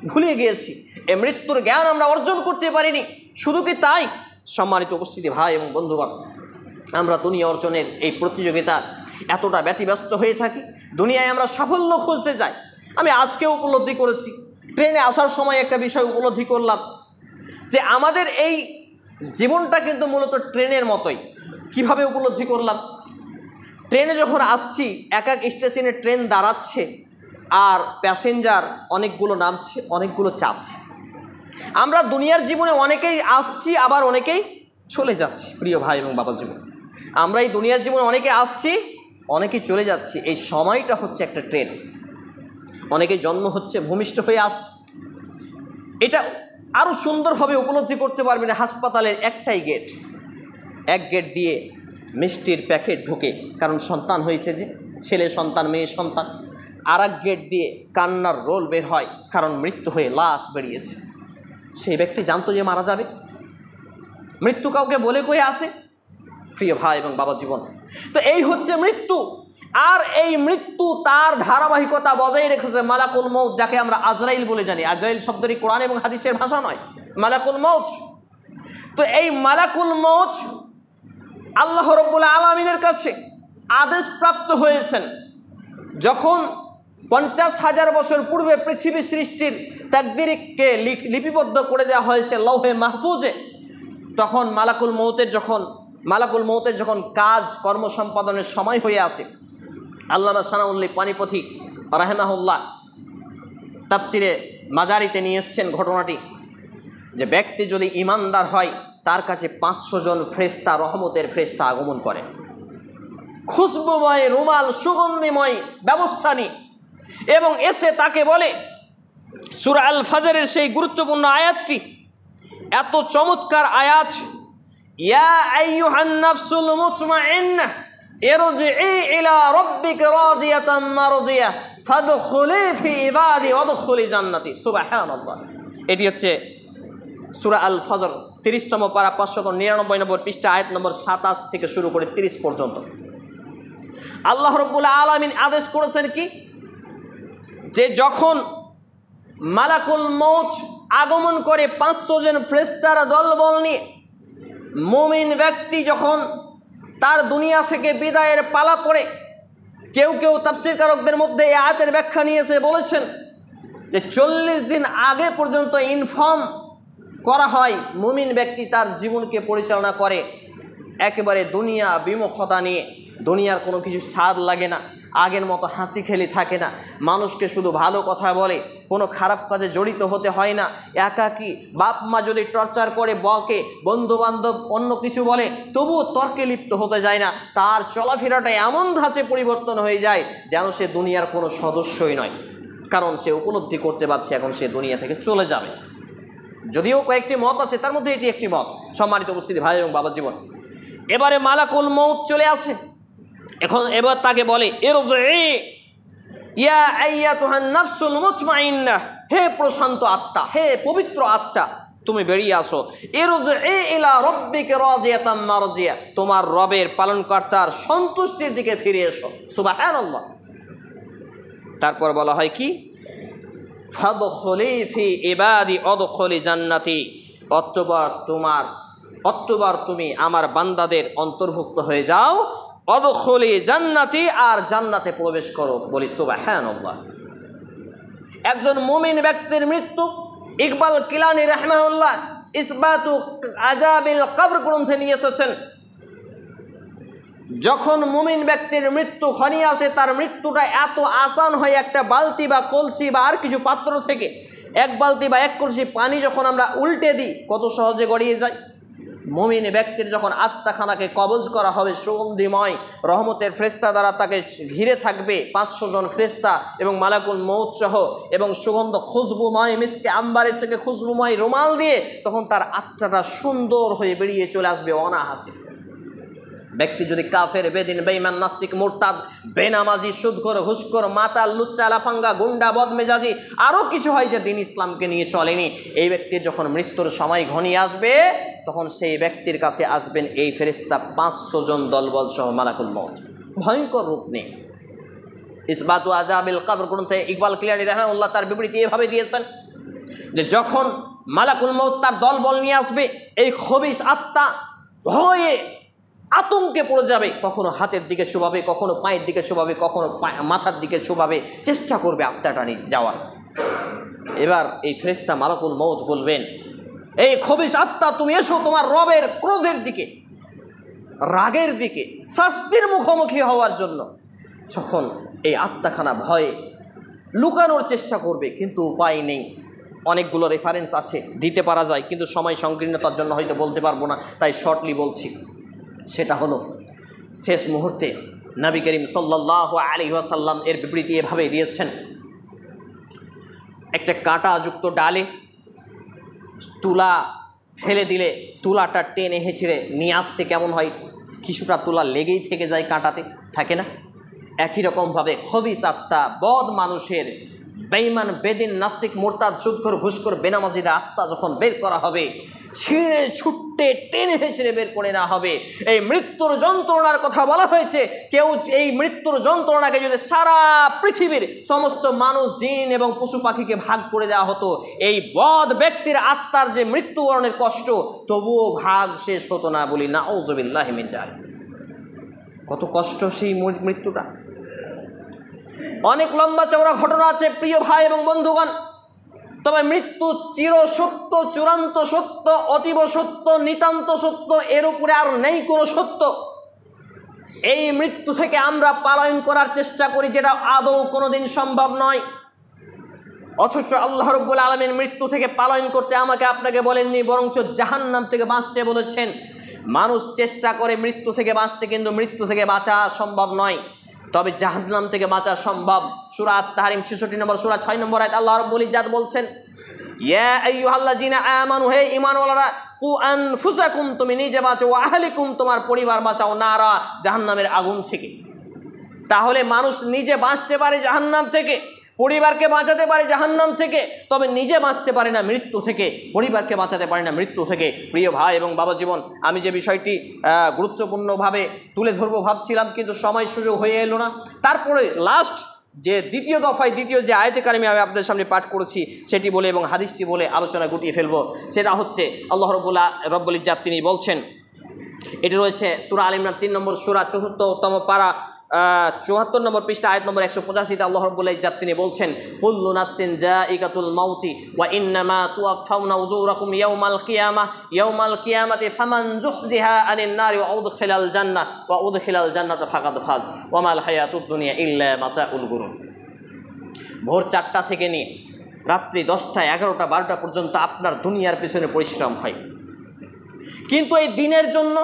ভুলে গিয়েছি, এই মৃত্যুর জ্ঞান আমরা অর্জন করতে পারিনি। শুধু কি তাই, সম্মানিত উপস্থিতি ভাই এবং বন্ধুগণ, আমরা দুনিয়া অর্জনের এই প্রতিযোগিতা এতটা ব্যতিব্যস্ত হয়ে থাকি, দুনিয়ায় আমরা সাফল্য খুঁজতে যাই। আমি আজকে উপলব্ধি করেছি, ট্রেনে আসার সময় একটা বিষয় উপলব্ধি করলাম যে আমাদের এই জীবনটা কিন্তু মূলত ট্রেনের মতোই। কিভাবে উপলব্ধি করলাম? ট্রেনে যখন আসছি, এক এক স্টেশনে ট্রেন দাঁড়াচ্ছে আর প্যাসেঞ্জার অনেকগুলো নামছে, অনেকগুলো চাপছে। আমরা দুনিয়ার জীবনে অনেকেই আসছি, আবার অনেকেই চলে যাচ্ছি। প্রিয় ভাই এবং বাবা জীবন, আমরা এই দুনিয়ার জীবনে অনেকে আসছি, অনেকেই চলে যাচ্ছি। এই সময়টা হচ্ছে একটা ট্রেন। অনেকেই জন্ম হচ্ছে, ভূমিষ্ঠ হয়ে আসছে। এটা আরও সুন্দরভাবে উপলব্ধি করতে পারবেন হাসপাতালের একটাই গেট, এক গেট দিয়ে মিষ্টির প্যাকেট ঢোকে, কারণ সন্তান হয়েছে, যে ছেলে সন্তান মেয়ে সন্তান। আর এক গেট দিয়ে কান্নার রোল বের হয়, কারণ মৃত্যু হয়ে লাশ বেরিয়েছে। সেই ব্যক্তি জানতো যে মারা যাবে। মৃত্যু কাউকে বলে কয়ে আসে? প্রিয় ভাই এবং বাবা জীবন, তো এই হচ্ছে মৃত্যু। আর এই মৃত্যু তার ধারাবাহিকতা বজায় রেখেছে মালাকুল মউত, যাকে আমরা আজরাইল বলে জানি। আজরাইল শব্দটি কোরআন এবং হাদিসের ভাষা নয়, মালাকুল মউত। তো এই মালাকুল মউত আল্লাহ রাব্বুল আলামিনের কাছে আদেশ প্রাপ্ত হয়েছেন। যখন 50,000 বছর পূর্বে পৃথিবী সৃষ্টির তাকদীরকে লিপিবদ্ধ করে দেওয়া হয়েছে লৌহে মাহফুজে, তখন মালাকুল মউতের যখন কাজ কর্ম সম্পাদনের সময় হয়ে আসে, আল্লামা সানাউল্লাহ পানিপথী রাহিমাহুল্লাহ তাফসিরে মাজারিতে নিয়ে এসছেন ঘটনাটি, যে ব্যক্তি যদি ইমানদার হয়, তার কাছে 500 জন ফেরেশতা, রহমতের ফেরেশতা আগমন করে, খুশবুময় রুমাল, সুগন্ধিময় ব্যবস্থা নিয়ে, এবং এসে তাকে বলে, সূরা আল ফাজরের সেই গুরুত্বপূর্ণ আয়াতটি, এত চমৎকার আয়াত, ইয়া আইয়ুহান নাফসুল মুতমাইন্নাহ ইরজিই ইলা রাব্বিকা রাদিয়াতাম মারদিয়াহ ফাদখুলি ফি ইবাদি ওয়াদখুলি জান্নাতি। সুবহানাল্লাহ। এটি হচ্ছে সূরা আল ফজর 30তম পারা 599 নম্বর পৃষ্ঠা, আয়াত নম্বর 27 থেকে শুরু করে 30 পর্যন্ত। আল্লাহ রাব্বুল আলামিন আদেশ করেছেন কি, যে যখন মালাকুল মউত আগমন করে 500 জন ফেরেশতার দলবল নিয়ে, মুমিন ব্যক্তি যখন তার দুনিয়া থেকে বিদায়ের পালা পড়ে, কেউ কেউ তাফসীরকারকদের মধ্যে এই আয়াতের ব্যাখ্যা নিয়েছে, বলেছেন যে 40 দিন আগে পর্যন্ত ইনফর্ম করা হয় মুমিন ব্যক্তি তার জীবনকে পরিচালনা করে একেবারে দুনিয়া বিমুখতা নিয়ে। দুনিয়ার কোনো কিছু স্বাদ লাগে না, আগের মতো হাসি খেলি থাকে না, মানুষকে শুধু ভালো কথা বলে, কোনো খারাপ কাজে জড়িত হতে হয় না, একাকী। বাপ মা যদি টর্চার করে, বকে, বন্ধুবান্ধব অন্য কিছু বলে, তবুও তর্কে লিপ্ত হতে যায় না। তার চলাফেরাটা এমন ধাঁচে পরিবর্তন হয়ে যায় যেন সে দুনিয়ার কোনো সদস্যই নয়, কারণ সে উপলব্ধি করতে পারছে এখন সে দুনিয়া থেকে চলে যাবে। যদিও কয়েকটি মত আছে, তার মধ্যে এটি একটি মত। সম্মানিত উপস্থিতি ভাই এবং বাবা জীবন, এবারে মালাকুল মউত চলে আসে। এবার তাকে বলে, ইয়া আইয়াতুহান নাফসুল মুতমাইন্নাহ, হে প্রশান্ত আত্মা, হে পবিত্র আত্মা, তুমি বেরিয়ে আসো। ইরজি ইলা রাব্বিকা রাদিয়াতাম মারজিয়া, তোমার রবের পালনকর্তার সন্তুষ্টির দিকে ফিরে এসো। সুবহানাল্লাহ। তারপর বলা হয় কি, ফাদখুলি ফি ইবাদি আদখুলি জান্নাতি, অতঃপর তুমি আমার বান্দাদের অন্তর্ভুক্ত হয়ে যাও। অদখুলি জান্নাতি, আর জান্নাতে প্রবেশ করো। বলি সুবহানাল্লাহ। একজন মুমিন ব্যক্তির মৃত্যু, ইকবাল কিলানি রাহমাহুল্লাহ ইসবাতু আযাবিল কবর গ্রন্থে নিয়ে এসেছেন। যখন মুমিন ব্যক্তির মৃত্যু ঘনিয়ে আসে, তার মৃত্যুটা এত আসান হয়, একটা বালতি বা কলসি বা আর কিছু পাত্র থেকে এক বালতি বা এক কলসি পানি যখন আমরা উল্টে দিই, কত সহজে গড়িয়ে যায়। মুমিন ব্যক্তির যখন আত্মাখানাকে কবজ করা হবে, সুগন্ধিময় রহমতের ফেরেশতা দ্বারা তাকে ঘিরে থাকবে 500 জন ফেরেশতা এবং মালাকুল মউত সহ, এবং সুগন্ধ খুশবুময় মিসকে আম্বারের থেকে খুশবুময় রুমাল দিয়ে তখন তার আত্মাটা সুন্দর হয়ে বেরিয়ে চলে আসবে অনাহাসে। ব্যক্তি যদি কাফের, বেদিন, বেঈমান, নাস্তিক, মুরতাদ, বেনামাজি, সুদখোর, ঘুষখোর, মাতাল, লুচ্চা, লাফাঙ্গা, গুন্ডা, বদমেজাজি আরও কিছু হয় যে দিন ইসলামকে নিয়ে চলেনি, এই ব্যক্তির যখন মৃত্যুর সময় ঘনিয়ে আসবে, তখন সেই ব্যক্তির কাছে আসবেন এই ফেরেশতা 500 জন দলবল সহ মালাকুল মউত, ভয়ঙ্কর রূপ নেই। ইসবাতু আযাবিল কবর গ্রন্থে ইকবাল কিলানি রাহমাহুল্লাহ তার বিবৃতি এভাবে দিয়েছেন যে যখন মালাকুল মউত তার দলবল নিয়ে আসবে, এই খবিশ আত্মা ভয়ে আতঙ্কে পড়ে যাবে, কখনো হাতের দিকে শোভাবে, কখনো পায়ের দিকে শোভাবে, কখনো মাথার দিকে শোভাবে, চেষ্টা করবে আত্মাটা নিয়ে যাওয়ার। এবার এই ফেরেশতা মালাকুল মউত বলবেন, এই খবিশ আত্মা তুমি এসো তোমার রবের ক্রোধের দিকে, রাগের দিকে, শাস্তির মুখোমুখি হওয়ার জন্য। যখন এই আত্মাখানা ভয়ে লুকানোর চেষ্টা করবে, কিন্তু উপায় নেই। অনেকগুলো রেফারেন্স আছে, দিতে পারা যায়, কিন্তু সময় সংকীর্ণতার জন্য হয়তো বলতে পারবো না, তাই শর্টলি বলছি। সেটা হলো শেষ মুহূর্তে নবী করিম সাল্লাল্লাহু আলাইহি ওয়াসাল্লাম এর বিবৃতি এভাবে দিয়েছেন, একটা কাঁটাযুক্ত ডালে তুলা ফেলে দিলে তুলাটা টেনে হেঁচড়ে নিয়ে আসতে কেমন হয়, কিছুটা তুলা লেগেই থেকে যায়, কাঁটাতে থাকে না? একই রকমভাবে খবিস আত্মা, বদ মানুষের, বেঈমান, বেদিন, নাস্তিক, মুরতাদ, সুদখোর, ঘুষখোর, বেনামাজিদের আত্মা যখন বের করা হবে, ছিঁড়ে ছুট্টে টেনে হেঁচড়ে বের করে না হবে। এই মৃত্যুর যন্ত্রণার কথা বলা হয়েছে, কেউ এই মৃত্যুর যন্ত্রণাকে যদি সারা পৃথিবীর সমস্ত মানুষ, জিন এবং পশু পাখিকে ভাগ করে দেওয়া হতো, এই বদ ব্যক্তির আত্মার যে মৃত্যুবরণের কষ্ট, তবুও ভাগ শেষ হতো না। বলি নাউযুবিল্লাহি মিন যালিক। কত কষ্ট সেই মৃত্যুটা। অনেক লম্বা চওড়া ঘটনা আছে প্রিয় ভাই এবং বন্ধুগণ, তবে মৃত্যু চির সত্য, চূড়ান্ত সত্য, অতীব সত্য, নিতান্ত সত্য, এর উপরে আর নেই কোনো সত্য। এই মৃত্যু থেকে আমরা পালায়ন করার চেষ্টা করি, যেটা আদৌ কোনোদিন সম্ভব নয়। অথচ আল্লাহ রাব্বুল আলামিন মৃত্যু থেকে পালায়ন করতে আমাকে আপনাকে বলেননি, বরঞ্চ জাহান্নাম থেকে বাঁচতে বলেছেন। মানুষ চেষ্টা করে মৃত্যু থেকে বাঁচতে, কিন্তু মৃত্যু থেকে বাঁচা সম্ভব নয়, তবে জাহান্নাম থেকে বাঁচা সম্ভব। সূরা আত-তাহরিম 66 নম্বর সূরা 6 নম্বর আয়াত আল্লাহ রাব্বুল ইজ্জাত বলছেন, ইয়া আইয়ুহাল্লাযিনা আমানু, হে ঈমানওয়ালারা, কু আনফুসাকুম, তুমি নিজে বাঁচো, ওয়া আহলিকুম, তোমার পরিবার বাঁচাও, নারা, জাহান্নামের আগুন থেকে। তাহলে মানুষ নিজে বাঁচতে পারে জাহান্নাম থেকে, পরিবারকে বাঁচাতে পারে জাহান্নাম থেকে, তবে নিজে বাঁচতে পারে না মৃত্যু থেকে, পরিবারকে বাঁচাতে পারে না মৃত্যু থেকে। প্রিয় ভাই এবং বাবা জীবন, আমি যে বিষয়টি গুরুত্বপূর্ণভাবে তুলে ধরবো ভাবছিলাম, কিন্তু সময় সুযোগ হয়ে এলো না। তারপরে লাস্ট যে দ্বিতীয় দফায়, দ্বিতীয় যে আয়াতে কারিমে আমি আপনাদের সামনে পাঠ করেছি, সেটি বলে এবং হাদিসটি বলে আলোচনা গুটিয়ে ফেলবো। সেটা হচ্ছে আল্লাহ রাব্বুল ইজ্জাত তিনি বলছেন, এটি রয়েছে সূরা আল ইমরান 3 নম্বর সূরা 4তম পারা 74 নম্বর পৃষ্ঠা আয়াত নম্বর 185-তে আল্লাহ রাব্বুল ইজ্জাত তিনি বলছেন, কুল্লু নাফসিন যায়িকাতুল মাউতি ওয়া ইন্নামা তুওয়াফাউনা উজুরাকুম ইয়াউমাল কিয়ামাতি ফামান যুহজিহা আনিন নারি ওয়া উদখিলাল জান্নাতা ফাকাদ ফাজ ওয়া মাল হায়াতুদ দুনিয়া ইল্লা মাতাউল গুরুর। ভোর 4টা থেকে নিয়ে রাত্রি 10টা, 11টা, 12টা পর্যন্ত আপনার দুনিয়ার পেছনে পরিশ্রম হয়, কিন্তু এই দিনের জন্য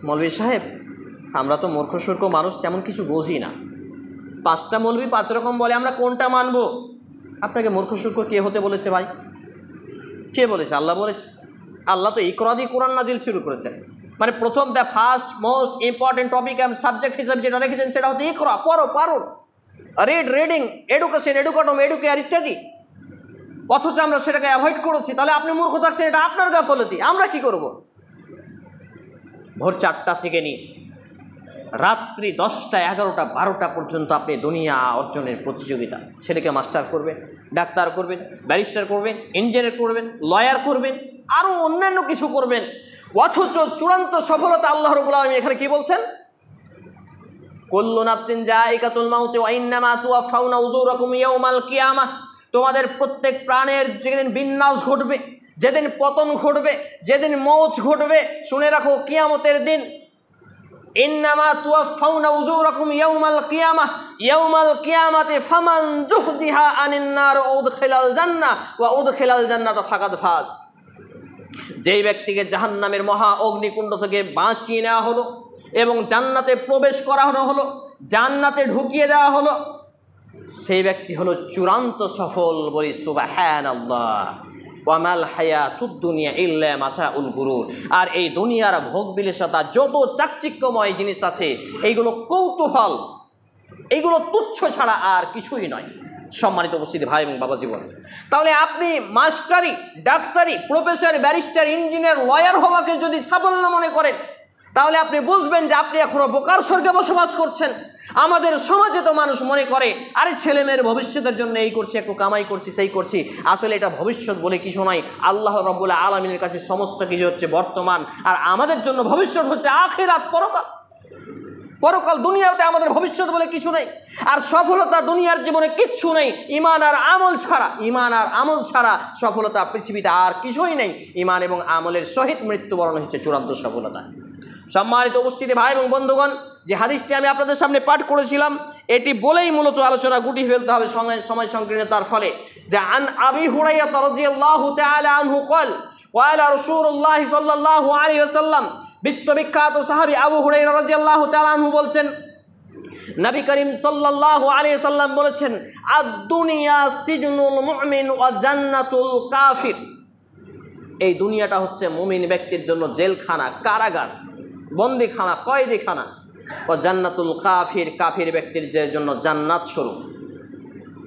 মৌলভী সাহেব আমরা তো মূর্খ সূর্খ মানুষ, তেমন কিছু বুঝি না। 5টা মৌলভী 5 রকম বলে, আমরা কোনটা মানব? আপনাকে মূর্খ সূর্খ কে হতে বলেছে ভাই? কে বলেছে? আল্লাহ বলেছে। আল্লাহ তো ইকরা দিয়ে কোরআন নাজিল শুরু করেছেন, মানে প্রথম the first most important topic and subject হিসেবে যেটা রেখেছেন সেটা হচ্ছে ইকরা, পড়ো পারো, রিডিং, এডুকেশন, এডুকেটম, এডুকেয়ার ইত্যাদি। অথচ আমরা সেটাকে অ্যাভয়েড করেছি। তাহলে আপনি মূর্খ থাকছেন, এটা আপনার গাফলতি, আমরা কি করব? ভোর 4টা থেকে নিয়ে রাত্রি 10টা, 11টা, 12টা পর্যন্ত আপনি দুনিয়া অর্জনের প্রতিযোগিতা। ছেলেকে মাস্টার করবেন, ডাক্তার করবেন, ব্যারিস্টার করবেন, ইঞ্জিনিয়ার করবেন, লয়ার করবেন, আরও অন্যান্য কিছু করবেন। অথচ চূড়ান্ত সফলতা আল্লাহ রাব্বুল আলামিন এখানে কি বলছেন? কুল্লু নাফসিন যায়িকাতুল মাউতি ওয়া ইন্নামা তুওয়াফাউনা উজুরাকুম ইয়াউমাল কিয়ামাহ। তোমাদের প্রত্যেক প্রাণের যেদিন বিনাশ ঘটবে, যেদিন পতন ঘটবে, যেদিন মৌত ঘটবে, শুনে রাখো কিয়ামতের দিন। ইন্নামা তুওয়াফাউনা উজুরাকুম ইয়াউমাল কিয়ামাতি ফামান যুহজিহা আনিন নার ওয়া উদখিলাল জান্নাতা ফাকাদ ফাজ। যেই ব্যক্তিকে জাহান্নামের মহা অগ্নিকুণ্ড থেকে বাঁচিয়ে নেওয়া হলো এবং জান্নাতে প্রবেশ করানো হলো, জান্নাতে ঢুকিয়ে দেওয়া হলো, সেই ব্যক্তি হলো চূড়ান্ত সফল। বলি সুবহানাল্লাহ। ওয়া মাল হায়াতুদ দুনিয়া ইল্লা মাতাউল গুরুর। আর এই দুনিয়ার ভোগ বিলাসিতা, যত চাকচিক্যময় জিনিস আছে, এইগুলো কৌতূহল, এইগুলো তুচ্ছ ছাড়া আর কিছুই নয়। সম্মানিত উপস্থিতি ভাই এবং বাবা জীবন, তাহলে আপনি মাস্টারি, ডাক্তারি, প্রফেসর, ব্যারিস্টার, ইঞ্জিনিয়ার, লয়ার হওয়াকে যদি সাফল্য মনে করেন, তাহলে আপনি বুঝবেন যে আপনি এখনো বোকার স্বর্গে বসবাস করছেন। আমাদের সমাজে তো মানুষ মনে করে, আরে ছেলে মেয়ের ভবিষ্যতের জন্য এই করছি, একটু কামাই করছি, সেই করছি। আসলে এটা ভবিষ্যৎ বলে কিছু নয়। আল্লাহ রাব্বুল আলামিনের কাছে সমস্ত কিছু হচ্ছে বর্তমান, আর আমাদের জন্য ভবিষ্যৎ হচ্ছে আখিরাত, পরকাল। পরকাল, দুনিয়াতে আমাদের ভবিষ্যৎ বলে কিছু নেই। আর সফলতা দুনিয়ার জীবনে কিচ্ছু নেই ঈমান আর আমল ছাড়া। ঈমান আর আমল ছাড়া সফলতা পৃথিবীতে আর কিছুই নেই। ঈমান এবং আমলের সহিত মৃত্যুবরণ হচ্ছে চূড়ান্ত সফলতা। সম্মানিত উপস্থিতি ভাই এবং বন্ধুগণ, যে হাদিসটি আমি আপনাদের সামনে পাঠ করেছিলাম, এটি বলেই মূলত আলোচনা গুটিয়ে ফেলতে হবে সময় সংকীর্ণতার ফলে। যে আন আবি হুরায়রা রাদিয়াল্লাহু তাআলা আনহু ক্বালা রাসূলুল্লাহ সাল্লাল্লাহু আলাইহি ওয়াসাল্লাম, বিশ্ববিখ্যাত সাহাবী আবু হুরায়রা রাদিয়াল্লাহু তাআলা আনহু বলছেন, নবী করিম সাল্লাল্লাহু আলাইহি ওয়াসাল্লাম বলেছেন, আদ-দুনিয়া সিজনুল মুমিন ওয়া জান্নাতুল কাফির। এই দুনিয়াটা হচ্ছে মুমিন ব্যক্তির জন্য জেলখানা, কারাগার, বন্দিখানা, কয়েদিখানা। ও জান্নাতুল কাফির, কাফির ব্যক্তির জন্য জান্নাত স্বরূপ।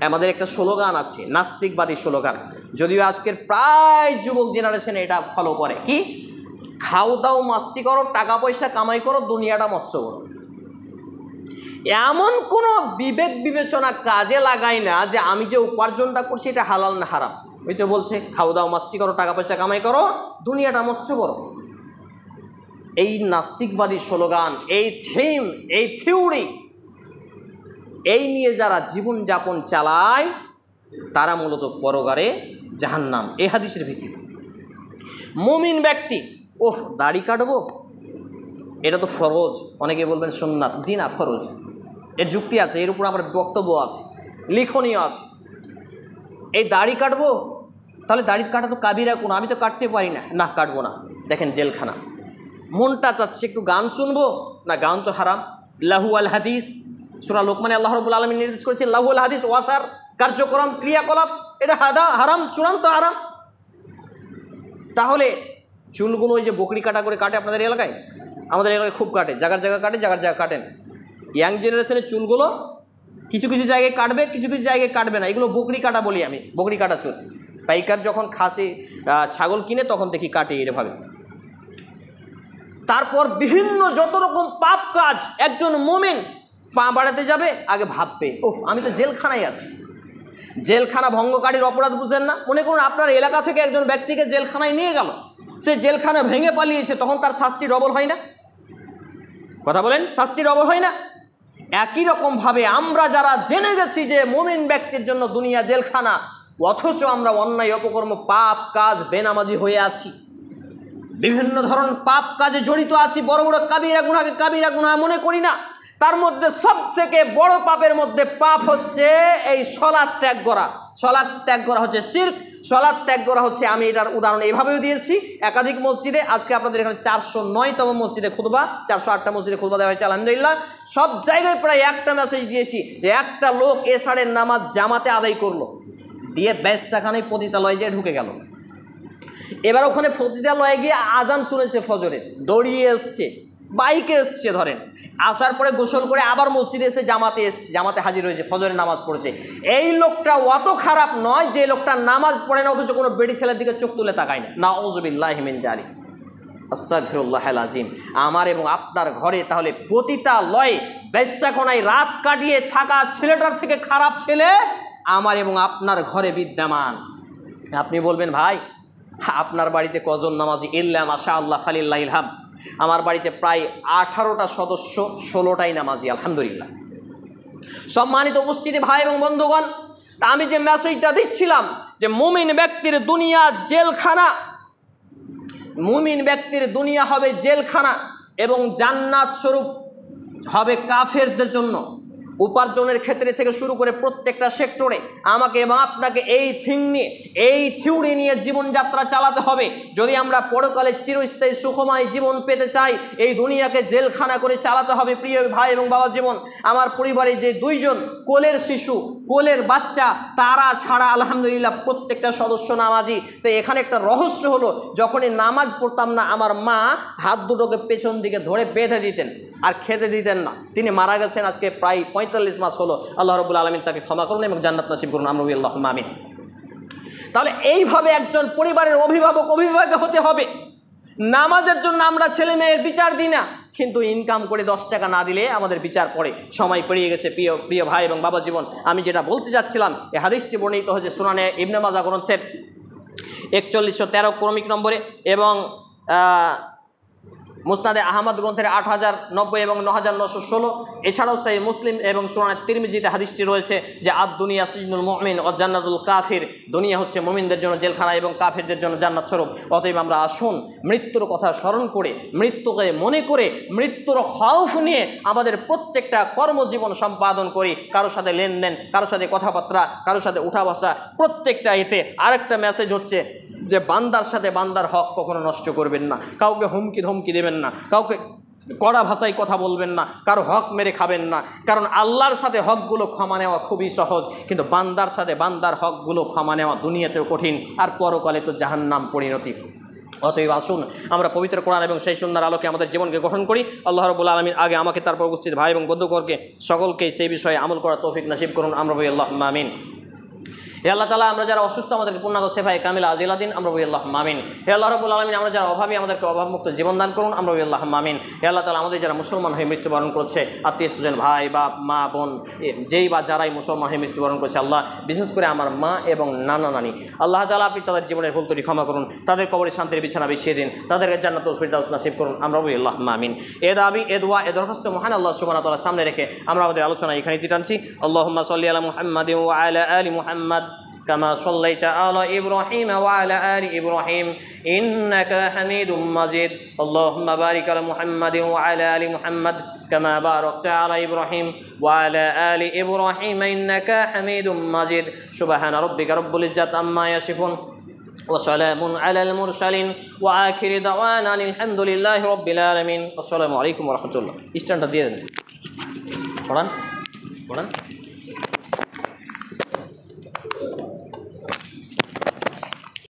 আমাদের একটা স্লোগান আছে, নাস্তিকবাদী স্লোগান, যদিও আজকের প্রায় যুবক জেনারেশন এটা ফলো করে। কি? খাও দাও মাস্তি করো, টাকা পয়সা কামাই করো, দুনিয়াটা মস্ত করো। এমন কোনো বিবেক বিবেচনা কাজে লাগায় না যে আমি যে উপার্জনটা করছি এটা হালাল না হারাম। ওই তো বলছে খাও দাও মাস্তি করো, টাকা পয়সা কামাই করো, দুনিয়াটা মস্ত করো। এই নাস্তিকবাদী স্লোগান, এই থিম, এই থিওরি, এই নিয়ে যারা জীবনযাপন চালায় তারা মূলত পরকালে জাহান্নাম। এই হাদিসের ভিত্তিতে মুমিন ব্যক্তি, ওহ দাড়ি কাটবো, এটা তো ফরজ। অনেকে বলবেন সুন্নাত। জি না, ফরজ। এর যুক্তি আছে, এর উপর আমার বক্তব্য আছে, লিখনীয় আছে। এই দাড়ি কাটবো, তাহলে দাড়ি কাটা তো কাবিরা কোনো, আমি তো কাটতে পারি না, না কাটবো না। দেখেন জেলখানা। মনটা চাচ্ছে একটু গান শুনবো, না গান তো হারাম। লাহু আল হাদিস, সূরা লোকমানে আল্লাহ রাব্বুল আলামিন নির্দেশ করেছেন লাহু আল হাদিস, ওয়াসার কার্যক্রম, ক্রিয়াকলাপ, এটা হারাম, চূড়ান্ত হারাম। তাহলে চুলগুলো ওই যে বকরি কাটা করে কাটে আপনাদের এলাকায়, আমাদের এলাকায় খুব কাটে, জায়গার জায়গা কাটে, জায়গার জায়গা কাটেন। ইয়াং জেনারেশনের চুলগুলো কিছু কিছু জায়গায় কাটবে, কিছু কিছু জায়গায় কাটবে না। এগুলো বকরি কাটা বলি আমি, বকরি কাটা চুল। পাইকার যখন খাসি ছাগল কিনে তখন দেখি কাটে এভাবে। তারপর বিভিন্ন যত রকম পাপ কাজ, একজন মুমিন পা বাড়াতে যাবে আগে ভাববে, ওহ আমি তো জেলখানায় আছি। জেলখানা ভঙ্গকারীর অপরাধ বুঝেন না? মনে করুন আপনার এলাকা থেকে একজন ব্যক্তিকে জেলখানায় নিয়ে গেল, সে জেলখানা ভেঙে পালিয়েছে, তখন তার শাস্তি ডবল হয় না? কথা বলেন, শাস্তির অভাব হয় না? একই রকমভাবে আমরা যারা জেনে গেছি যে মুমিন ব্যক্তির জন্য দুনিয়া জেলখানা, অথচ আমরা অন্যায় অপকর্ম, পাপ কাজ, বেনামাজি হয়ে আছি, বিভিন্ন ধরনের পাপ কাজে জড়িত আছি, বড় বড় কাবিরা গুনাহকে কাবিরা গুনাহ মনে করি না। তার মধ্যে সবথেকে বড় পাপের মধ্যে পাপ হচ্ছে এই সালাত ত্যাগ করা। সালাত ত্যাগ করা হচ্ছে শিরক, সালাত ত্যাগ করা হচ্ছে, আমি এটার উদাহরণ এইভাবেও দিয়েছি একাধিক মসজিদে। আজকে আপনাদের এখানে 409তম মসজিদে খুতবা, 408টা মসজিদে খুতবা দেওয়া হয়েছে আলহামদুলিল্লাহ। সব জায়গায় প্রায় একটা মেসেজ দিয়েছি যে একটা লোক এশারের নামাজ জামাতে আদায় করলো, দিয়ে বেশ্যাখানায় পতিতালয়ে যেয়ে ঢুকে গেল। এবার ওখানে পতিতালয়ে গিয়ে আজান শুনেছে ফজরে, দৌড়িয়ে এসছে, বাইকে এসছে ধরেন, আসার পরে গোসল করে আবার মসজিদে এসে জামাতে এসছে, জামাতে হাজির হয়েছে, ফজরের নামাজ পড়েছে। এই লোকটা অত খারাপ নয় যে লোকটা নামাজ পড়ে না অথচ কোনো বেটি ছেলের দিকে চোখ তুলে তাকায় না। নাউযুবিল্লাহি মিন যালিক, আস্তাগফিরুল্লাহাল আযীম। আমার এবং আপনার ঘরে তাহলে পতিতালয়ে বেশ্যাখানায় রাত কাটিয়ে থাকা ছেলেটার থেকে খারাপ ছেলে আমার এবং আপনার ঘরে বিদ্যমান। আপনি বলবেন ভাই আপনার বাড়িতে কজন নামাজি? ইল্লা মাশাআল্লাহ ফালিল্লাহিল হামদ। আমার বাড়িতে প্রায় 18টা সদস্য, 16টাই নামাজি আলহামদুলিল্লাহ। সম্মানিত উপস্থিতি ভাই এবং বন্ধুগণ, আমি যে মেসেজটা দিচ্ছিলাম যে মুমিন ব্যক্তির দুনিয়া জেলখানা, মুমিন ব্যক্তির দুনিয়া হবে জেলখানা এবং জান্নাত স্বরূপ হবে কাফেরদের জন্য। উপার্জনের ক্ষেত্রে থেকে শুরু করে প্রত্যেকটা সেক্টরে আমাকে এবং আপনাকে এই থিওরি নিয়ে জীবনযাত্রা চালাতে হবে। যদি আমরা পরকালে চিরস্থায়ী সুখময় জীবন পেতে চাই, এই দুনিয়াকে জেলখানা করে চালাতে হবে। প্রিয় ভাই এবং বাবা জীবন, আমার পরিবারে যে 2জন কোলের শিশু, কোলের বাচ্চা, তারা ছাড়া আলহামদুলিল্লাহ প্রত্যেকটা সদস্য নামাজি। তো এখানে একটা রহস্য হলো, যখনই নামাজ পড়তাম না আমার মা হাত দুটোকে পেছন দিকে ধরে বেঁধে দিতেন আর খেতে দিতেন না। তিনি মারা গেছেন আজকে প্রায় 45 মাস হলো। আল্লাহ রাব্বুল আলামিন তাকে ক্ষমা করুন এবং জান্নাত নসিব করুন, আমরা বলি আল্লাহুম্মা আমিন। তাহলে এইভাবে একজন পরিবারের অভিভাবক হতে হবে। নামাজের জন্য আমরা ছেলে মেয়ের বিচার দিই না, কিন্তু ইনকাম করে 10 টাকা না দিলে আমাদের বিচার পড়ে। সময় পেরিয়ে গেছে প্রিয় ভাই এবং বাবা জীবন। আমি যেটা বলতে যাচ্ছিলাম, এই হাদিসটি বর্ণিত হয়েছে সুনানে ইবনে মাজাহ গ্রন্থের 4113 ক্রমিক নম্বরে এবং মুসনাদে আহমদ গ্রন্থের 8090 এবং 9916। এছাড়াও সহিহ মুসলিম এবং সুনানে তিরমিজিতে হাদিসটি রয়েছে যে আদ দুনিয়া সিজনুল মুমিন ওয়া জান্নাতুল কাফির, দুনিয়া হচ্ছে মুমিনদের জন্য জেলখানা এবং কাফিরদের জন্য জান্নাত স্বরূপ। অতএব আমরা আসুন মৃত্যুর কথা স্মরণ করে, মৃত্যুকে মনে করে, মৃত্যুর খাউফ নিয়ে আমাদের প্রত্যেকটা কর্মজীবন সম্পাদন করি। কারোর সাথে লেনদেন, কারোর সাথে কথাবার্তা, কারোর সাথে উঠা বসা, প্রত্যেকটা এতে আরেকটা মেসেজ হচ্ছে যে বান্দার সাথে বান্দার হক কখনো নষ্ট করবেন না, কাউকে হুমকি ধমকি দেবেন না, কাউকে কড়া ভাষায় কথা বলবেন না, কারো হক মেরে খাবেন না। কারণ আল্লাহর সাথে হকগুলো ক্ষমা নেওয়া খুবই সহজ, কিন্তু বান্দার সাথে বান্দার হকগুলো ক্ষমা নেওয়া দুনিয়াতেও কঠিন, আর পরকালে তো জাহান্নাম পরিণতি। অতএব আসুন আমরা পবিত্র কোরআন এবং সেই সুন্দর আলোকে আমাদের জীবনকে গঠন করি। আল্লাহ রাব্বুল আলামিন আগে আমাকে, তারপর উপস্থিত ভাই এবং বন্ধুবর্গকে সকলকেই সেই বিষয়ে আমল করার তৌফিক নসিব করুন, আমরা বলি আল্লাহুম্মা আমিন। হে আল্লাহ তাআলা, আমরা যারা অসুস্থ আমাদেরকে পূর্ণাঙ্গ শেফায়ে কামিলা আজিলা দিন, আমরা বলি আল্লাহুম্মা আমিন। হে আল্লাহ রাব্বুল আলামিন, আমরা যারা অভাবী আমাদেরকে অভাবমুক্ত জীবন দান করুন, আমরা বলি আল্লাহুম্মা আমিন। হে আল্লাহ তাআলা, আমাদের যারা মুসলমান হয়ে মৃত্যুবরণ করছে, আত্মীয় স্বজন, ভাই বা মা বোন, যেই বা যারাই মুসলমান হয়ে মৃত্যুবরণ করছে, আল্লাহ বিশেষ করে আমার মা এবং নানা নানি, আল্লাহ তাআলা আপনি তাদের জীবনের ভুল ত্রুটি ক্ষমা করুন, তাদের কবরে শান্তির বিছানা বিছিয়ে দিন, তাদেরকে জান্নাতুল ফিরদাউস নসিব করুন, আমরা বলি আল্লাহুম্মা আমিন। এ দাবি, এ দোয়া, এ দরখাস্ত মহান আল্লাহ সুবহানাহু ওয়া তাআলার সামনে রেখে আমরা আমাদের আলোচনা এখানেই টানছি। আল্লাহুম্মা সাল্লি আলা মুহাম্মাদিন ওয়া আলা আলি মুহাম্মাদ كما صليت على إبراهيم وعلى آل إبراهيم إنك حميد مجيد اللهم بارك على محمد وعلى آل محمد كما باركت على إبراهيم وعلى آل إبراهيم إنك حميد مجيد سبحان ربك رب العزة عما يصفون وسلام على المرسلين وآخر دعوانا الحمد لله رب العالمين السلام عليكم ورحمة الله. ইস্টার্নটা দিয়ে দেন, পড়ান।